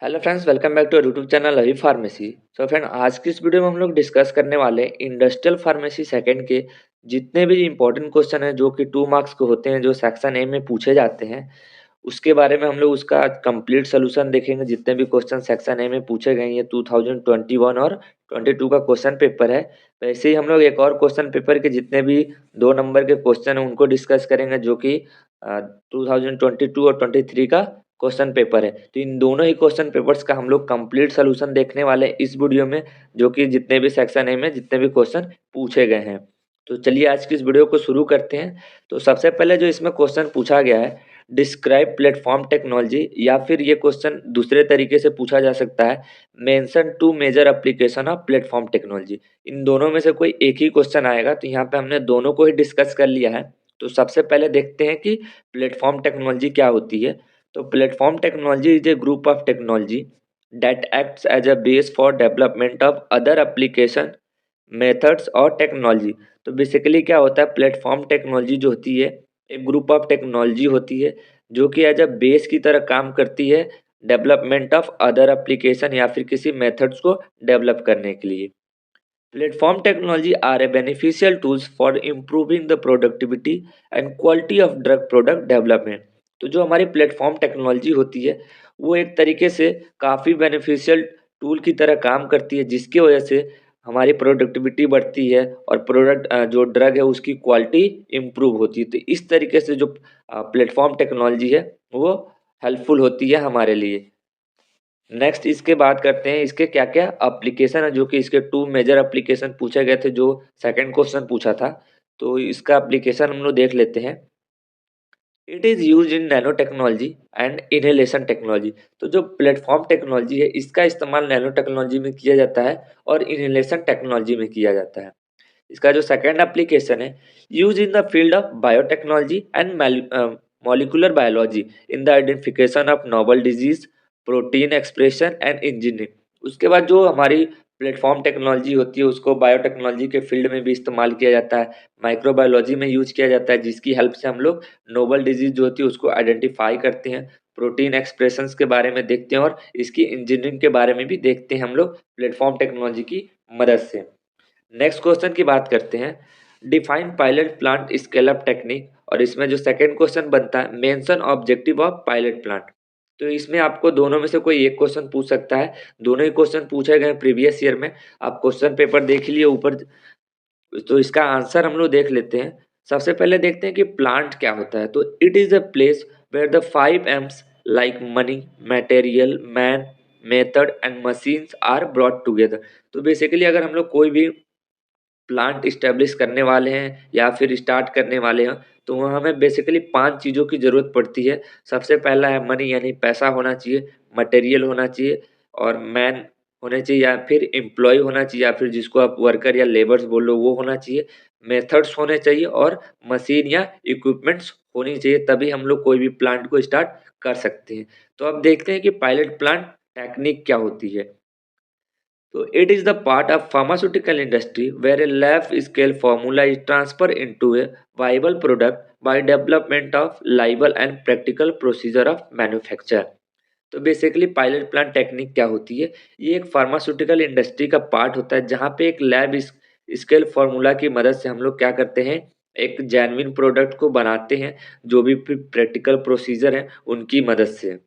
Hello friends, welcome back to YouTube channel Abhi pharmacy. So friend, आज की इस video में हम लोग डिस्कस करने वाले हैं इंडस्ट्रियल फार्मेसी सेकंड के जितने भी इंपॉर्टेंट क्वेश्चन हैं जो कि 2 मार्क्स के होते हैं, जो सेक्शन ए में पूछे जाते हैं, उसके बारे में हम लोग उसका कंप्लीट सोल्यूशन देखेंगे। जितने भी क्वेश्चन सेक्शन ए में पूछे गए हैं, ये 2021 और 22 का क्वेश्चन पेपर है। वैसे ही हम लोग एक और क्वेश्चन पेपर के जितने भी 2 नंबर के क्वेश्चन हैं उनको डिस्कस करेंगे, जो कि 2022 और 23 का क्वेश्चन पेपर है। तो इन दोनों ही क्वेश्चन पेपर्स का हम लोग कंप्लीट सोल्यूशन देखने वाले हैं इस वीडियो में, जो कि जितने भी सेक्शन ए में जितने भी क्वेश्चन पूछे गए हैं। तो चलिए आज की इस वीडियो को शुरू करते हैं। तो सबसे पहले जो इसमें क्वेश्चन पूछा गया है, डिस्क्राइब प्लेटफॉर्म टेक्नोलॉजी, या फिर ये क्वेश्चन दूसरे तरीके से पूछा जा सकता है, mention two major application of platform technology. इन दोनों में से कोई एक ही क्वेश्चन आएगा, तो यहाँ पे हमने दोनों को ही डिस्कस कर लिया है। तो सबसे पहले देखते हैं कि प्लेटफॉर्म टेक्नोलॉजी क्या होती है। तो platform technology is a group of technology that acts as a base for development of other application, methods और टेक्नोलॉजी। तो बेसिकली क्या होता है, प्लेटफॉर्म टेक्नोलॉजी जो होती है एक ग्रुप ऑफ टेक्नोलॉजी होती है जो कि एज अ बेस की तरह काम करती है डेवलपमेंट ऑफ अदर एप्लीकेशन या फिर किसी मेथड्स को डेवलप करने के लिए। Platform technology are a beneficial tools for improving the productivity and quality of drug product development. तो जो हमारी प्लेटफॉर्म टेक्नोलॉजी होती है वो एक तरीके से काफ़ी बेनिफिशियल टूल की तरह काम करती है, जिसकी वजह से हमारी प्रोडक्टिविटी बढ़ती है और प्रोडक्ट जो ड्रग है उसकी क्वालिटी इम्प्रूव होती है। तो इस तरीके से जो प्लेटफॉर्म टेक्नोलॉजी है वो हेल्पफुल होती है हमारे लिए। नेक्स्ट इसके बात करते हैं इसके क्या क्या एप्लीकेशन है, जो कि इसके 2 मेजर एप्लीकेशन पूछे गए थे जो सेकंड क्वेश्चन पूछा था। तो इसका एप्लीकेशन हम लोग देख लेते हैं। It is use in nano technology and inhalation technology. तो जो प्लेटफॉर्म टेक्नोलॉजी है इसका इस्तेमाल नैनो टेक्नोलॉजी में किया जाता है और इनहेलेशन टेक्नोलॉजी में किया जाता है। इसका जो सेकंड एप्लीकेशन है, use in the field of biotechnology and molecular biology in the identification of novel disease, protein expression and engineering. उसके बाद जो हमारी प्लेटफॉर्म टेक्नोलॉजी होती है उसको बायोटेक्नोलॉजी के फील्ड में भी इस्तेमाल किया जाता है, माइक्रोबायोलॉजी में यूज किया जाता है, जिसकी हेल्प से हम लोग नोवल डिजीज जो होती है उसको आइडेंटिफाई करते हैं, प्रोटीन एक्सप्रेशंस के बारे में देखते हैं और इसकी इंजीनियरिंग के बारे में भी देखते हैं हम लोग प्लेटफॉर्म टेक्नोलॉजी की मदद से। नेक्स्ट क्वेश्चन की बात करते हैं, define pilot plant scale up technique. और इसमें जो सेकंड क्वेश्चन बनता है, mention objective of pilot plant. तो इसमें आपको दोनों में से कोई एक क्वेश्चन पूछ सकता है। दोनों ही क्वेश्चन पूछे गए प्रीवियस ईयर में, आप क्वेश्चन पेपर देख लिए ऊपर। तो इसका आंसर हम लोग देख लेते हैं। सबसे पहले देखते हैं कि प्लांट क्या होता है। तो it is a place where the 5 M's like money, material, man, method and machines are brought together. तो बेसिकली अगर हम लोग कोई भी प्लांट इस्टेब्लिश करने वाले हैं या फिर स्टार्ट करने वाले हैं, तो वहाँ हमें बेसिकली 5 चीज़ों की ज़रूरत पड़ती है। सबसे पहला है मनी, यानी पैसा होना चाहिए, मटेरियल होना चाहिए और मैन होने चाहिए या फिर एम्प्लॉय होना चाहिए, या फिर जिसको आप वर्कर या लेबर्स बोल लो वो होना चाहिए, मेथड्स होने चाहिए और मशीन या इक्विपमेंट्स होनी चाहिए, तभी हम लोग कोई भी प्लांट को स्टार्ट कर सकते हैं। तो अब देखते हैं कि पायलट प्लांट टेक्निक क्या होती है। So it is the part of pharmaceutical industry where a lab scale formula is transferred into a viable product by development of liable and practical procedure of manufacture। तो basically pilot plant technique क्या होती है, ये एक pharmaceutical industry का part होता है जहाँ पे एक लैब स्केल फार्मूला की मदद से हम लोग क्या करते हैं, एक जेन्युइन प्रोडक्ट को बनाते हैं, जो भी प्रैक्टिकल प्रोसीजर है उनकी मदद से।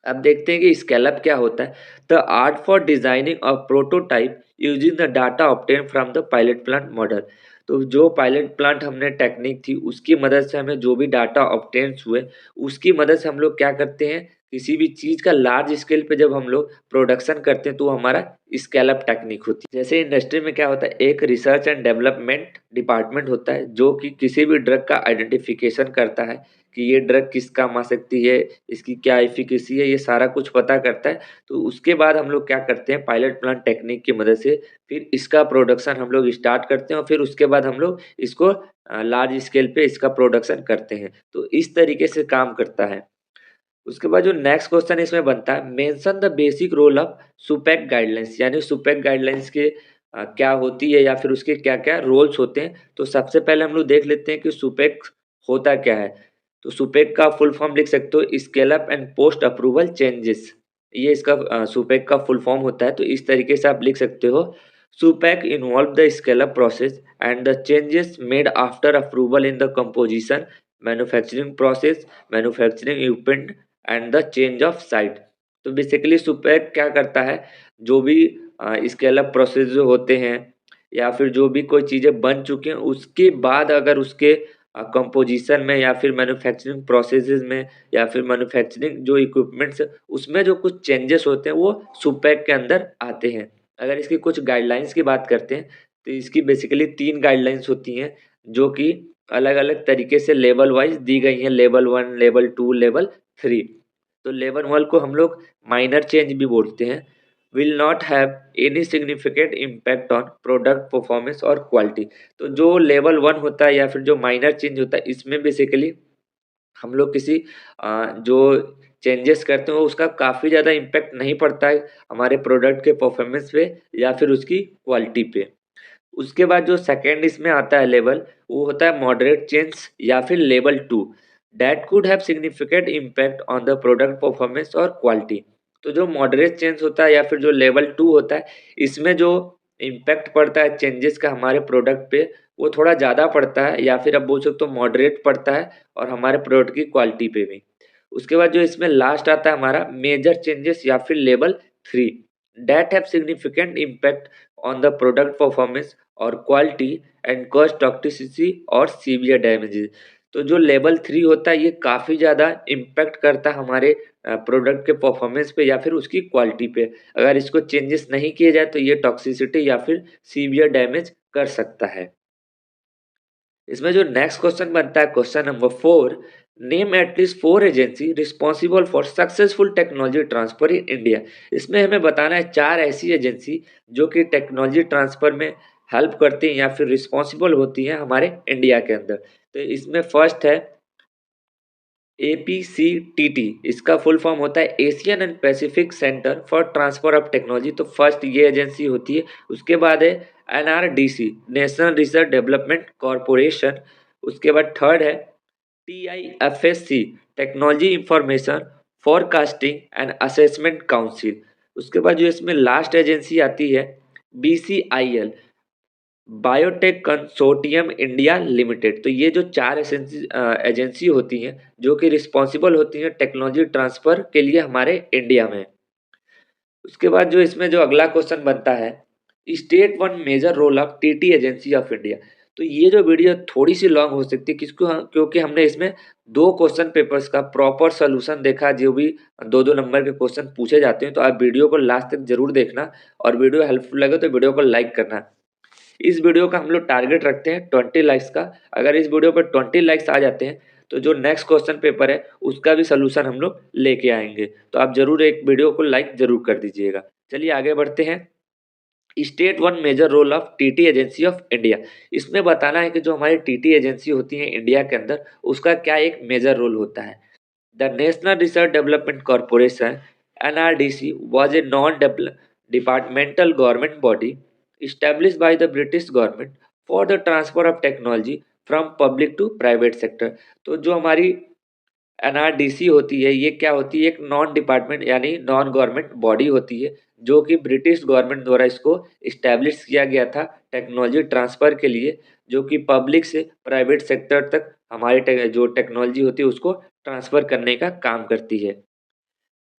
अब देखते हैं कि स्केलअप क्या होता है। The art for designing a prototype using the data obtain from the pilot plant model. तो जो पायलट प्लांट हमने टेक्निक थी उसकी मदद से हमें जो भी डाटा ऑब्टेन्स हुए उसकी मदद से हम लोग क्या करते हैं, किसी भी चीज़ का लार्ज स्केल पे जब हम लोग प्रोडक्शन करते हैं तो हमारा स्केलअप टेक्निक होती है। जैसे इंडस्ट्री में क्या होता है, एक रिसर्च एंड डेवलपमेंट डिपार्टमेंट होता है जो कि किसी भी ड्रग का आइडेंटिफिकेशन करता है कि ये ड्रग किस काम आ सकती है, इसकी क्या एफिकेसी है, ये सारा कुछ पता करता है। तो उसके बाद हम लोग क्या करते हैं, पायलट प्लांट टेक्निक की मदद से फिर इसका प्रोडक्शन हम लोग स्टार्ट करते हैं और फिर उसके बाद हम लोग इसको लार्ज स्केल पे इसका प्रोडक्शन करते हैं। तो इस तरीके से काम करता है। उसके बाद जो नेक्स्ट क्वेश्चन इसमें बनता है, mention the basic role of SUPAC guidelines, यानी सुपेक गाइडलाइंस के क्या होती है या फिर उसके क्या-क्या रोल्स होते हैं। तो सबसे पहले हम लोग देख लेते हैं कि सुपेक होता क्या है। तो सुपेक का फुल फॉर्म लिख सकते हो, scale up and post approval changes, ये इसका सुपेक का फुल फॉर्म होता है। तो इस तरीके से आप लिख सकते हो, SUPAC involve the scale up process and the changes made after approval in the composition, manufacturing process, manufacturing equipment and the change of site. तो बेसिकली सुपेक क्या करता है, जो भी स्केल अप प्रोसेस जो होते हैं या फिर जो भी कोई चीज़ें बन चुकी हैं उसके बाद अगर उसके कंपोजिशन में या फिर मैन्युफैक्चरिंग प्रोसेसेस में या फिर मैन्युफैक्चरिंग जो इक्विपमेंट्स उसमें जो कुछ चेंजेस होते हैं वो सुपेक के अंदर आते हैं। अगर इसकी कुछ गाइडलाइंस की बात करते हैं तो इसकी बेसिकली 3 गाइडलाइंस होती हैं जो कि अलग-अलग तरीके से लेवल वाइज़ दी गई हैं, लेवल 1, लेवल 2, लेवल 3। तो लेवल 1 को हम लोग माइनर चेंज भी बोलते हैं। Will not have any significant impact on product performance और क्वालिटी। तो जो लेवल 1 होता है या फिर जो माइनर चेंज होता है इसमें बेसिकली हम लोग किसी जो चेंजेस करते हैं उसका काफ़ी ज़्यादा इम्पैक्ट नहीं पड़ता है हमारे प्रोडक्ट के परफॉर्मेंस पे या फिर उसकी क्वालिटी पे। उसके बाद जो सेकंड इसमें आता है लेवल, वो होता है मॉडरेट चेंज या फिर level 2, that could have significant impact on the product performance और क्वालिटी। तो जो मॉडरेट चेंज होता है या फिर जो लेवल 2 होता है, इसमें जो इम्पैक्ट पड़ता है चेंजेस का हमारे प्रोडक्ट पे, वो थोड़ा ज़्यादा पड़ता है या फिर आप बोल सकते हो मॉडरेट पड़ता है और हमारे प्रोडक्ट की क्वालिटी पे भी। उसके बाद जो इसमें लास्ट आता है हमारा मेजर चेंजेस या फिर level 3, that have significant impact on the product performance और क्वालिटी एंड कॉस्ट टॉक्सिसिटी और सीवियर डैमेजेस। तो जो लेवल 3 होता है ये काफ़ी ज़्यादा इम्पैक्ट करता है हमारे प्रोडक्ट के परफॉर्मेंस पे या फिर उसकी क्वालिटी पे। अगर इसको चेंजेस नहीं किए जाए तो ये टॉक्सिसिटी या फिर सीवियर डैमेज कर सकता है। इसमें जो नेक्स्ट क्वेश्चन बनता है question number 4, name at least 4 agency responsible for successful technology transfer in India. इसमें हमें बताना है 4 ऐसी एजेंसी जो कि टेक्नोलॉजी ट्रांसफर में हेल्प करती हैं या फिर रिस्पॉन्सिबल होती हैं हमारे इंडिया के अंदर। तो इसमें फर्स्ट है APCTT, इसका फुल फॉर्म होता है Asian and Pacific centre for transfer of technology. तो फर्स्ट ये एजेंसी होती है। उसके बाद है NRDC, national research development corporation. उसके बाद थर्ड है TIFSC, technology information forecasting and assessment council. उसके बाद जो इसमें लास्ट एजेंसी आती है BCIL, biotech consortium India limited. तो ये जो 4 एजेंसी होती हैं जो कि रिस्पॉन्सिबल होती हैं टेक्नोलॉजी ट्रांसफ़र के लिए हमारे इंडिया में। उसके बाद जो इसमें जो अगला क्वेश्चन बनता है, state one major role of TT agency of India. तो ये जो वीडियो थोड़ी सी लॉन्ग हो सकती है किसको, क्योंकि हमने इसमें 2 क्वेश्चन पेपर्स का प्रॉपर सॉल्यूशन देखा जो भी 2-2 नंबर के क्वेश्चन पूछे जाते हैं। तो आप वीडियो को लास्ट तक जरूर देखना और वीडियो हेल्पफुल लगे तो वीडियो को लाइक करना। इस वीडियो का हम लोग टारगेट रखते हैं 20 लाइक्स का। अगर इस वीडियो पर 20 लाइक्स आ जाते हैं तो जो नेक्स्ट क्वेश्चन पेपर है उसका भी सलूशन हम लोग लेके आएंगे। तो आप जरूर एक वीडियो को लाइक जरूर कर दीजिएगा। चलिए आगे बढ़ते हैं। State one major role of TT agency of India. इसमें बताना है कि जो हमारी TT एजेंसी होती है इंडिया के अंदर उसका क्या एक मेजर रोल होता है। The National Research Development Corporation (NRDC) was a non-departmental government body established by the British government for the transfer of technology from public to private sector। तो जो हमारी NRDC होती है ये क्या होती है, एक नॉन डिपार्टमेंट यानी नॉन गवर्नमेंट बॉडी होती है जो कि ब्रिटिश गवर्नमेंट द्वारा इसको इस्टेब्लिश किया गया था टेक्नोलॉजी ट्रांसफ़र के लिए, जो कि पब्लिक से प्राइवेट सेक्टर तक हमारी जो टेक्नोलॉजी होती है उसको ट्रांसफ़र करने का काम करती है।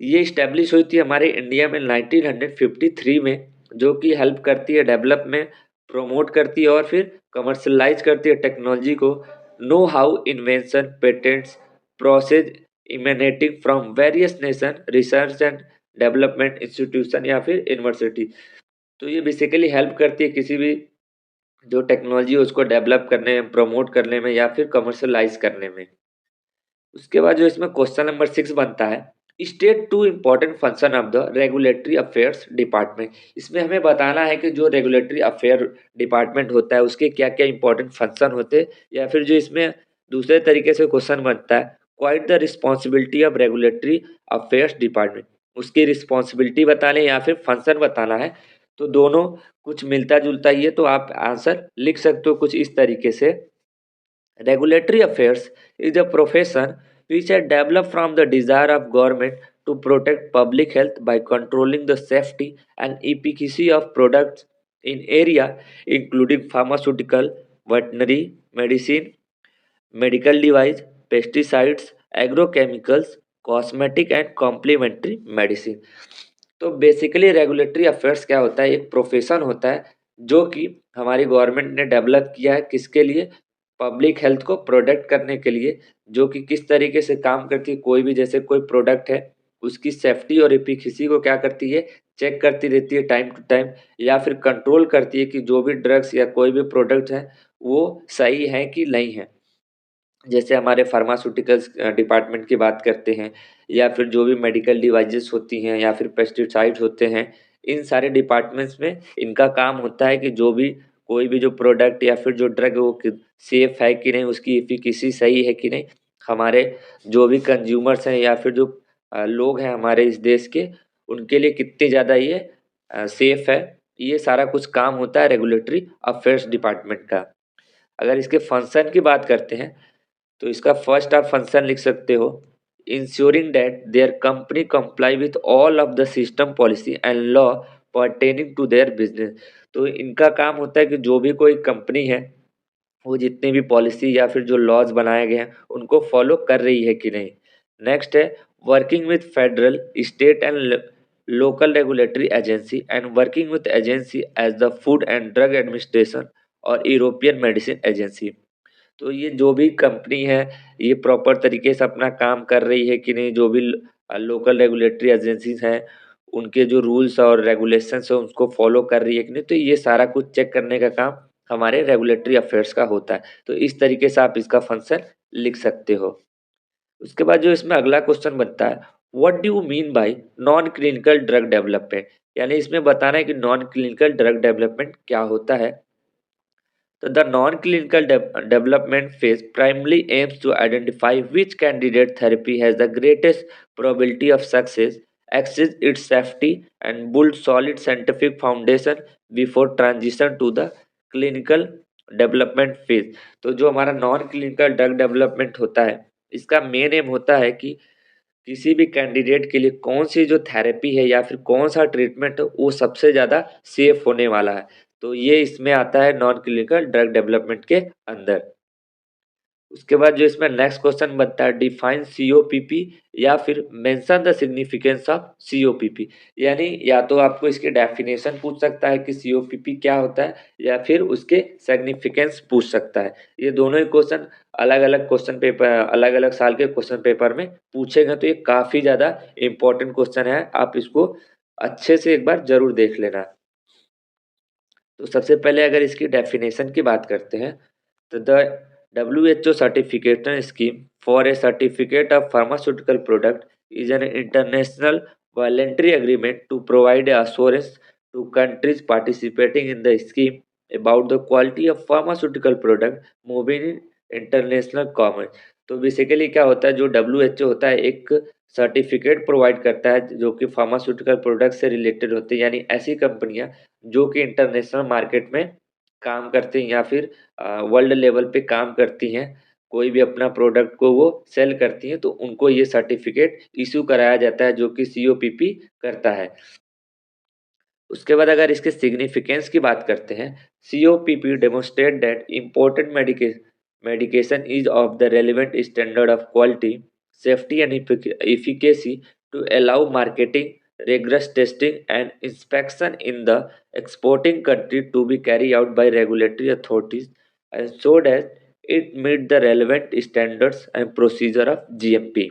ये इस्टेब्लिश हुई थी हमारे इंडिया में 1953 में, जो कि हेल्प करती है डेवलप में, प्रमोट करती है और फिर कमर्शलाइज करती है टेक्नोलॉजी को। Know how invention patents process emanating from various nation research and development institution या फिर यूनिवर्सिटी। तो ये बेसिकली हेल्प करती है किसी भी जो टेक्नोलॉजी है उसको डेवलप करने में, प्रमोट करने में या फिर कमर्शलाइज करने में। उसके बाद जो इसमें क्वेश्चन नंबर 6 बनता है, state two important function of the regulatory affairs department. इसमें हमें बताना है कि जो रेगुलेटरी अफेयर डिपार्टमेंट होता है उसके क्या क्या इंपॉर्टेंट फंक्शन होते हैं, या फिर जो इसमें दूसरे तरीके से क्वेश्चन बनता है, quite the responsibility of regulatory affairs department. उसकी रिस्पॉन्सिबिलिटी बताने या फिर फंक्शन बताना है। तो दोनों कुछ मिलता जुलता ही है, तो आप आंसर लिख सकते हो कुछ इस तरीके से। Regulatory affairs is a profession which has developed from the desire of government to protect public health by controlling the safety and efficacy of products in area including pharmaceutical, veterinary medicine, medical device, pesticides, agrochemicals, cosmetic and complementary medicine. तो basically regulatory affairs क्या होता है, एक profession होता है जो कि हमारी गवर्नमेंट ने डेवलप किया है, किसके लिए, पब्लिक हेल्थ को प्रोटेक्ट करने के लिए, जो कि किस तरीके से काम करती है, कोई भी जैसे कोई प्रोडक्ट है उसकी सेफ्टी और एफिशिएंसी को क्या करती है, चेक करती रहती है टाइम टू टाइम, या फिर कंट्रोल करती है कि जो भी ड्रग्स या कोई भी प्रोडक्ट है वो सही है कि नहीं है। जैसे हमारे फार्मास्यूटिकल्स डिपार्टमेंट की बात करते हैं, या फिर जो भी मेडिकल डिवाइसेस होती हैं या फिर पेस्टिसाइड्स होते हैं, इन सारे डिपार्टमेंट्स में इनका काम होता है कि जो भी कोई भी जो प्रोडक्ट या फिर जो ड्रग है वो सेफ है कि नहीं, उसकी एफिकेसी सही है कि नहीं, हमारे जो भी कंज्यूमर्स हैं या फिर जो लोग हैं हमारे इस देश के, उनके लिए कितनी ज़्यादा ये सेफ है, ये सारा कुछ काम होता है रेगुलेटरी अफेयर्स डिपार्टमेंट का। अगर इसके फंक्शन की बात करते हैं तो इसका फर्स्ट आप फंक्शन लिख सकते हो, ensuring that their company comply with all of the system policy and law pertaining to their business. तो इनका काम होता है कि जो भी कोई कंपनी है वो जितनी भी पॉलिसी या फिर जो लॉज बनाए गए हैं उनको फॉलो कर रही है कि नहीं। नेक्स्ट है working with federal, state and local regulatory agency and working with agency as the food and drug administration और यूरोपियन मेडिसिन एजेंसी। तो ये जो भी कंपनी है ये प्रॉपर तरीके से अपना काम कर रही है कि नहीं, जो भी लोकल रेगुलेटरी एजेंसीज हैं उनके जो रूल्स और रेगुलेशंस है उसको फॉलो कर रही है कि नहीं, तो ये सारा कुछ चेक करने का काम हमारे रेगुलेटरी अफेयर्स का होता है। तो इस तरीके से आप इसका फंक्शन लिख सकते हो। उसके बाद जो इसमें अगला क्वेश्चन बनता है, what do you mean bye non clinical drug development, यानी इसमें बताना है कि नॉन क्लिनिकल ड्रग डेवलपमेंट क्या होता है। So the non-clinical development phase primarily aims to identify which candidate therapy has the greatest probability of success, assess its safety, and build solid scientific foundation before transition to the clinical development phase. तो जो हमारा non clinical drug development होता है इसका main M होता है कि किसी भी कैंडिडेट के लिए कौन सी जो थेरेपी है या फिर कौन सा ट्रीटमेंट है वो सबसे ज़्यादा सेफ होने वाला है। तो ये इसमें आता है नॉन क्लिनिकल ड्रग डेवलपमेंट के अंदर। उसके बाद जो इसमें नेक्स्ट क्वेश्चन बनता है, डिफाइन सीओपीपी या फिर mention the significance of COPP, यानी या तो आपको इसके डेफिनेशन पूछ सकता है कि सीओपीपी क्या होता है या फिर उसके सिग्निफिकेंस पूछ सकता है। ये दोनों ही क्वेश्चन अलग अलग क्वेश्चन पेपर अलग अलग साल के क्वेश्चन पेपर में पूछे गए, तो ये काफ़ी ज़्यादा इंपॉर्टेंट क्वेश्चन है, आप इसको अच्छे से एक बार जरूर देख लेना। तो सबसे पहले अगर इसकी डेफिनेशन की बात करते हैं तो the WHO certification scheme for a certificate of pharmaceutical product is an international voluntary agreement to provide assurance to countries participating in the scheme about the quality of pharmaceutical product moving in international commerce। तो basically क्या होता है, जो WHO होता है एक certificate provide करता है जो कि फार्मास्यूटिकल प्रोडक्ट से रिलेटेड होते हैं, यानी ऐसी कंपनियां जो कि इंटरनेशनल मार्केट में काम करती हैं या फिर वर्ल्ड लेवल पे काम करती हैं, कोई भी अपना प्रोडक्ट को वो सेल करती हैं, तो उनको ये सर्टिफिकेट इशू कराया जाता है जो कि सीओपीपी करता है। उसके बाद अगर इसके सिग्निफिकेंस की बात करते हैं, COPP demonstrate that important medication is of the relevant standard of quality, safety and efficacy to allow marketing, rigorous testing and inspection in the exporting country to be carried out by regulatory authorities and so that it meet the relevant standards and procedure of GMP।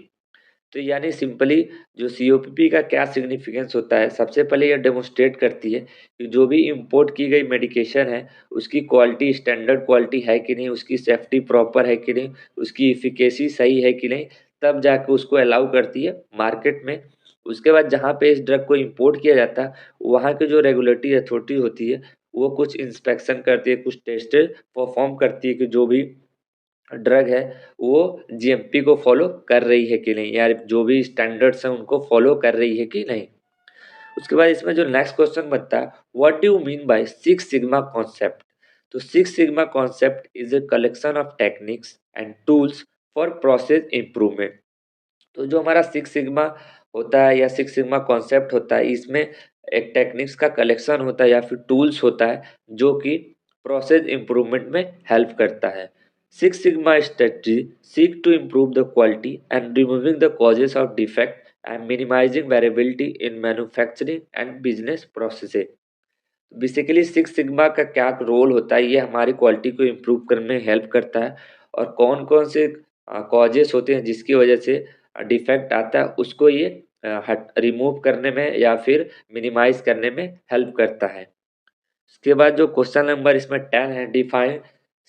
तो यानी simply जो COPP का क्या significance होता है, सबसे पहले ये डेमोन्स्ट्रेट करती है कि जो भी इंपोर्ट की गई मेडिकेशन है उसकी क्वालिटी स्टैंडर्ड क्वालिटी है कि नहीं, उसकी सेफ्टी प्रॉपर है कि नहीं, उसकी इफिकेसी सही है कि नहीं, तब जाके उसको अलाउ करती है मार्केट में। उसके बाद जहाँ पे इस ड्रग को इंपोर्ट किया जाता है वहाँ की जो रेगुलेटरी अथॉरिटी होती है वो कुछ इंस्पेक्शन करती है, कुछ टेस्ट परफॉर्म करती है कि जो भी ड्रग है वो जीएमपी को फॉलो कर रही है कि नहीं, यार जो भी स्टैंडर्ड्स हैं उनको फॉलो कर रही है कि नहीं। उसके बाद इसमें जो नेक्स्ट क्वेश्चन बनता है, what do you mean by six sigma concept. तो six sigma concept is a collection of techniques and tools for process improvement. तो जो हमारा सिक्स सिग्मा होता है या सिक्स सिग्मा कॉन्सेप्ट होता है, इसमें एक टेक्निक्स का कलेक्शन होता है या फिर टूल्स होता है जो कि प्रोसेस इंप्रूवमेंट में हेल्प करता है। Six sigma strategy seek to improve the quality and removing the causes of defect and minimizing variability in manufacturing and business processes। Basically six sigma का क्या रोल होता है, ये हमारी क्वालिटी को इम्प्रूव करने में हेल्प करता है और कौन कौन से कॉजेस होते हैं जिसकी वजह से डिफेक्ट आता है, उसको ये हट रिमूव करने में या फिर मिनिमाइज करने में हेल्प करता है। उसके बाद जो क्वेश्चन नंबर इसमें 10 है, डिफाइन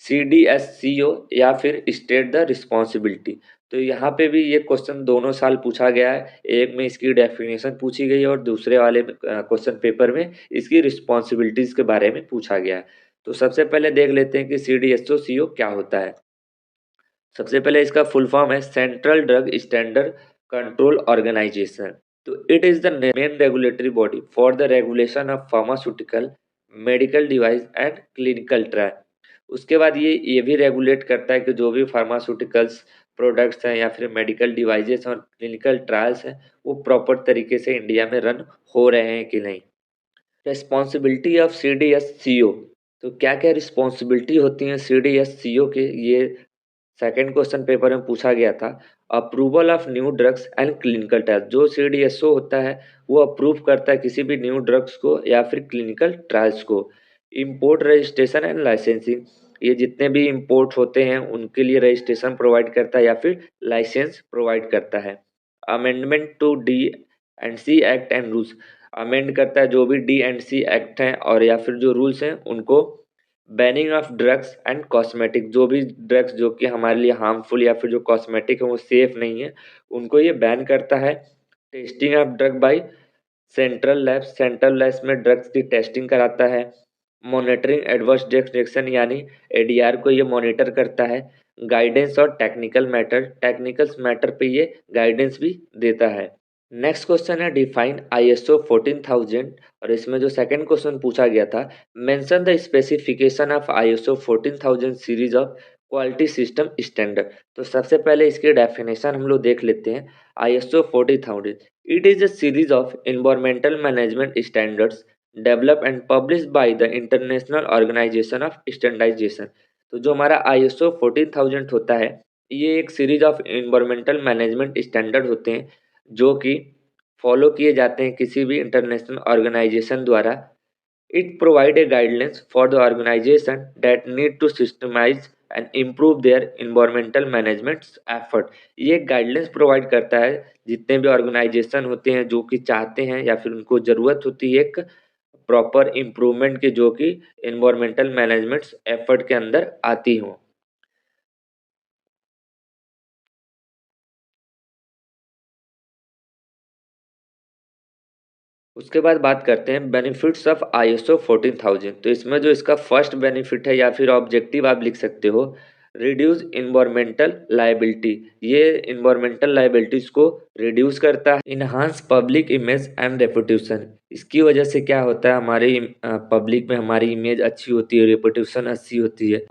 CDS/CO या फिर स्टेट द रिस्पॉन्सिबिलिटी। तो यहाँ पे भी ये क्वेश्चन दोनों साल पूछा गया है, एक में इसकी डेफिनेशन पूछी गई है और दूसरे वाले क्वेश्चन पेपर में इसकी रिस्पॉन्सिबिलिटीज के बारे में पूछा गया है। तो सबसे पहले देख लेते हैं कि CDSO/CO क्या होता है। सबसे पहले इसका फुल फॉर्म है central drug standard control organisation. तो it is the main regulatory body for the regulation of pharmaceutical, medical device and clinical trial. उसके बाद ये भी रेगुलेट करता है कि जो भी फार्मास्यूटिकल्स प्रोडक्ट्स हैं या फिर मेडिकल डिवाइसेस और क्लिनिकल ट्रायल्स हैं वो प्रॉपर तरीके से इंडिया में रन हो रहे हैं कि नहीं। Responsibility of CDS/CO। तो क्या क्या रिस्पॉन्सिबिलिटी होती हैं CDS/CO के, ये सेकंड क्वेश्चन पेपर में पूछा गया था। Approval of new drugs and clinical trial. जो CDSO होता है वो अप्रूव करता है किसी भी न्यू ड्रग्स को या फिर क्लिनिकल ट्रायल्स को। Import registration and licensing. ये जितने भी इंपोर्ट होते हैं उनके लिए रजिस्ट्रेशन प्रोवाइड करता है या फिर लाइसेंस प्रोवाइड करता है। Amendment to D&C act and rules. Amend करता है जो भी D&C एक्ट हैं और या फिर जो रूल्स हैं उनको। Banning of drugs and cosmetic. जो भी ड्रग्स जो कि हमारे लिए हार्मफुल या फिर जो कॉस्मेटिक है वो सेफ नहीं है उनको ये बैन करता है। Testing of drug by central labs. Central labs में ड्रग्स की टेस्टिंग कराता है। मॉनिटरिंग एडवर्स ड्रग रिएक्शन यानी ADR को ये मॉनिटर करता है। गाइडेंस और टेक्निकल मैटर, टेक्निकल मैटर पे ये गाइडेंस भी देता है। नेक्स्ट क्वेश्चन है डिफाइन ISO 14000। और इसमें जो सेकंड क्वेश्चन पूछा गया था, mention the specification of ISO 14000 series of quality system standard. तो सबसे पहले इसकी डेफिनेशन हम लोग देख लेते हैं। ISO 40000 it is a series of environmental management standards develop and publish by the international organisation of standardisation. तो जो हमारा ISO 14000 होता है ये एक series of environmental management standard होते हैं जो कि फॉलो किए जाते हैं किसी भी इंटरनेशनल ऑर्गेनाइजेशन द्वारा। It provide a guidelines for the organisation that need to systemise and improve their environmental management effort. ये गाइडलाइंस प्रोवाइड करता है जितने भी ऑर्गेनाइजेशन होते हैं जो कि चाहते हैं या फिर उनको ज़रूरत होती है एक प्रॉपर इम्प्रूवमेंट की जो कि इन्वायरमेंटल मैनेजमेंट एफर्ट के अंदर आती हों। उसके बाद बात करते हैं बेनिफिट्स ऑफ ISO 14000। तो इसमें जो इसका फर्स्ट बेनिफिट है या फिर ऑब्जेक्टिव आप लिख सकते हो, रिड्यूस इन्वायरमेंटल लायबिलिटी। ये इन्वायरमेंटल लायबिलिटीज को रिड्यूस करता है। Enhance public image and reputation. इसकी वजह से क्या होता है हमारी पब्लिक में हमारी इमेज अच्छी होती है, रेपुटेशन अच्छी होती है।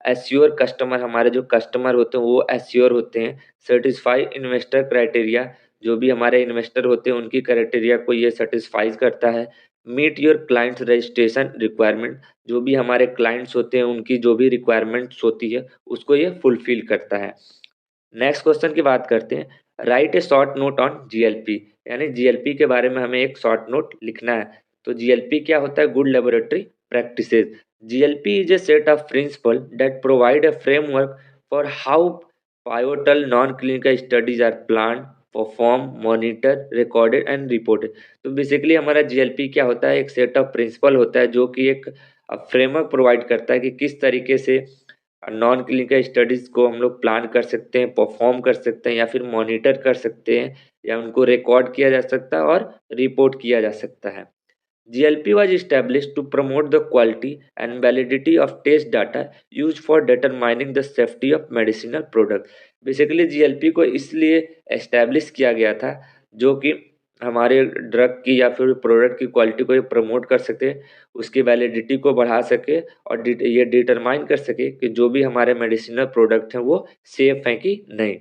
एश्योर कस्टमर, हमारे जो कस्टमर होते हैं वो एश्योर होते हैं। सेटिस्फाई इन्वेस्टर क्राइटेरिया, जो भी हमारे इन्वेस्टर होते हैं उनकी क्राइटेरिया को ये सेटिस्फाइज करता है। Meet your clients registration requirement, जो भी हमारे क्लाइंट्स होते हैं उनकी जो भी रिक्वायरमेंट्स होती है उसको ये फुलफिल करता है। नेक्स्ट क्वेश्चन की बात करते हैं। Right A short note on GLP। यानी GLP के बारे में हमें एक शॉर्ट नोट लिखना है। तो GLP क्या होता है? Good laboratory practices. GLP is a set of principal that provide a framework for how pivotal non-clinical studies are planned, performed, monitored, recorded and reported। तो बेसिकली हमारा GLP क्या होता है? एक सेट ऑफ प्रिंसिपल होता है जो कि एक फ्रेमवर्क प्रोवाइड करता है कि किस तरीके से नॉन क्लिनिकल स्टडीज़ को हम लोग प्लान कर सकते हैं, परफॉर्म कर सकते हैं या फिर मॉनिटर कर सकते हैं या उनको रिकॉर्ड किया जा सकता है और रिपोर्ट किया जा सकता है। GLP was established to promote the quality and validity of test data used for determining the safety of medicinal product। Basically GLP को इसलिए एस्टेब्लिश किया गया था जो कि हमारे ड्रग की या फिर प्रोडक्ट की क्वालिटी को ये प्रमोट कर सके, उसकी वैलिडिटी को बढ़ा सके और ये डिटरमाइन कर सके कि जो भी हमारे मेडिसिनल प्रोडक्ट हैं वो सेफ हैं कि नहीं।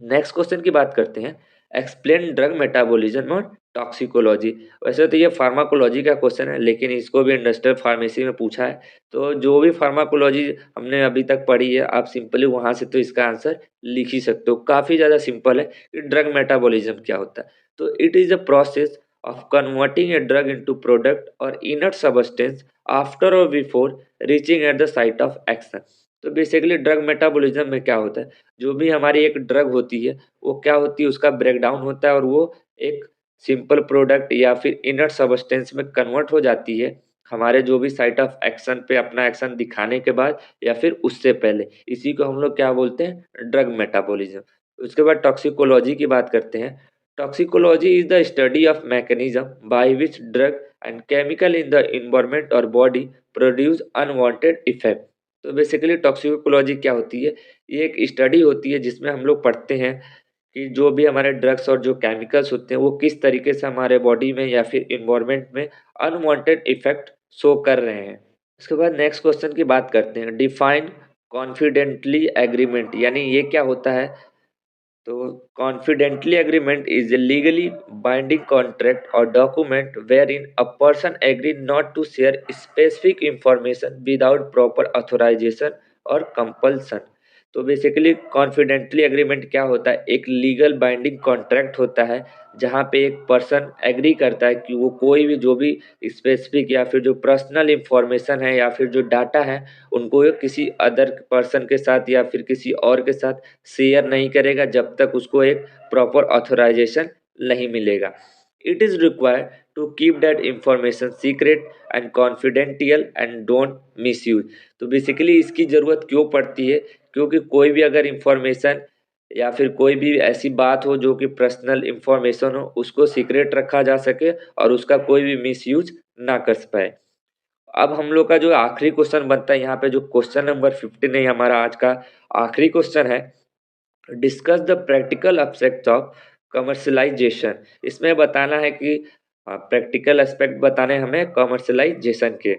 नेक्स्ट क्वेश्चन की बात करते हैं। एक्सप्लेन ड्रग मेटाबॉलिज्म और टॉक्सिकोलॉजी। वैसे तो ये फार्माकोलॉजी का क्वेश्चन है, लेकिन इसको भी इंडस्ट्रियल फार्मेसी में पूछा है। तो जो भी फार्माकोलॉजी हमने अभी तक पढ़ी है, आप सिंपली वहाँ से तो इसका आंसर लिख ही सकते हो। काफ़ी ज़्यादा सिंपल है कि ड्रग मेटाबॉलिज्म क्या होता है। तो it is a process of converting a drug into product और इनर्ट सब्सटेंस आफ्टर और before reaching at the site of action. तो बेसिकली ड्रग मेटाबॉलिज्म में क्या होता है, जो भी हमारी एक ड्रग होती है, वो क्या होती है, उसका ब्रेकडाउन होता है और वो एक सिंपल प्रोडक्ट या फिर इनर्ट सब्सटेंस में कन्वर्ट हो जाती है, हमारे जो भी साइट ऑफ एक्शन पे अपना एक्शन दिखाने के बाद या फिर उससे पहले। इसी को हम लोग क्या बोलते हैं, ड्रग मेटाबॉलिज्म। उसके बाद टॉक्सिकोलॉजी की बात करते हैं। Toxicology is the study of mechanism by which drug and chemical in the environment और बॉडी प्रोड्यूस अनवांटेड इफेक्ट। तो बेसिकली टॉक्सिकोलॉजी क्या होती है, ये एक स्टडी होती है जिसमें हम लोग पढ़ते हैं कि जो भी हमारे ड्रग्स और जो केमिकल्स होते हैं वो किस तरीके से हमारे बॉडी में या फिर इन्वायरमेंट में अनवांटेड इफेक्ट शो कर रहे हैं। उसके बाद नेक्स्ट क्वेश्चन की बात करते हैं। डिफाइन कॉन्फिडेंटली एग्रीमेंट, यानी ये क्या होता है। तो confidentially agreement is a legally binding contract or document wherein a person agree not to share specific information without proper authorization or compulsion। तो बेसिकली कॉन्फिडेंटली एग्रीमेंट क्या होता है, एक लीगल बाइंडिंग कॉन्ट्रैक्ट होता है जहाँ पे एक पर्सन एग्री करता है कि वो कोई भी जो भी स्पेसिफिक या फिर जो पर्सनल इंफॉर्मेशन है या फिर जो डाटा है, उनको ये किसी अदर पर्सन के साथ या फिर किसी और के साथ शेयर नहीं करेगा जब तक उसको एक प्रॉपर ऑथराइजेशन नहीं मिलेगा। It is required to keep that information secret and confidential and don't misuse. तो बेसिकली इसकी ज़रूरत क्यों पड़ती है, क्योंकि कोई भी अगर इंफॉर्मेशन या फिर कोई भी ऐसी बात हो जो कि पर्सनल इंफॉर्मेशन हो, उसको सीक्रेट रखा जा सके और उसका कोई भी मिसयूज ना कर पाए। अब हम लोग का जो आखिरी क्वेश्चन बनता है यहाँ पे, जो क्वेश्चन नंबर 15 है हमारा आज का आखिरी क्वेश्चन है। Discuss the practical aspects of commercialisation. इसमें बताना है कि प्रैक्टिकल एस्पेक्ट बताने हमें कमर्शलाइजेशन के।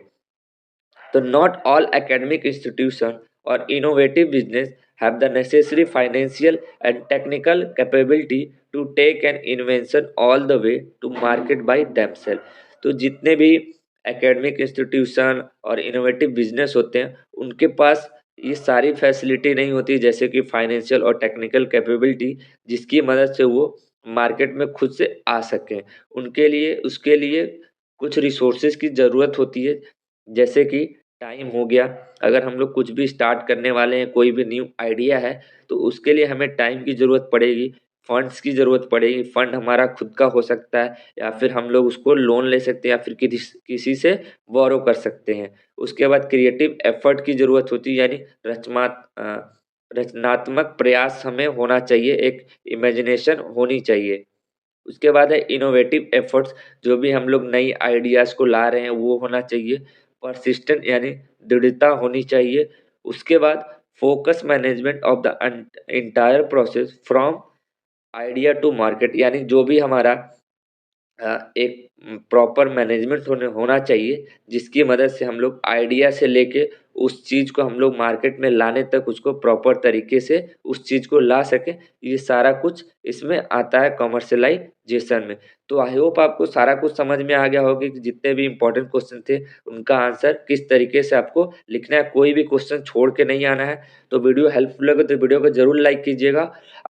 तो not all academic institution or innovative business have the necessary financial and technical capability to take an invention all the way to market by themselves। तो जितने भी एकेडमिक इंस्टीट्यूशन और इनोवेटिव बिजनेस होते हैं, उनके पास ये सारी फैसिलिटी नहीं होती, जैसे कि फाइनेंशियल और टेक्निकल कैपेबिलिटी, जिसकी मदद से वो मार्केट में खुद से आ सकें। उनके लिए उसके लिए कुछ रिसोर्सेज की ज़रूरत होती है, जैसे कि टाइम हो गया। अगर हम लोग कुछ भी स्टार्ट करने वाले हैं, कोई भी न्यू आइडिया है, तो उसके लिए हमें टाइम की ज़रूरत पड़ेगी, फंड्स की ज़रूरत पड़ेगी। फंड हमारा खुद का हो सकता है या फिर हम लोग उसको लोन ले सकते हैं या फिर किसी से बोरो कर सकते हैं। उसके बाद क्रिएटिव एफर्ट की ज़रूरत होती है, यानी रचनात्मक प्रयास हमें होना चाहिए, एक इमेजिनेशन होनी चाहिए। उसके बाद है इनोवेटिव एफर्ट्स, जो भी हम लोग नई आइडियाज़ को ला रहे हैं वो होना चाहिए। परसिस्टेंट यानी दृढ़ता होनी चाहिए। उसके बाद focus management of the entire process from idea to market, यानी जो भी हमारा एक प्रॉपर मैनेजमेंट होना चाहिए, जिसकी मदद से हम लोग आइडिया से लेके उस चीज़ को हम लोग मार्केट में लाने तक उसको प्रॉपर तरीके से उस चीज़ को ला सकें। ये सारा कुछ इसमें आता है कमर्शियलाइजेशन में। तो आई होप आपको सारा कुछ समझ में आ गया होगा कि जितने भी इम्पोर्टेंट क्वेश्चन थे, उनका आंसर किस तरीके से आपको लिखना है। कोई भी क्वेश्चन छोड़ के नहीं आना है। तो वीडियो हेल्पफुल लगे तो वीडियो को ज़रूर लाइक कीजिएगा।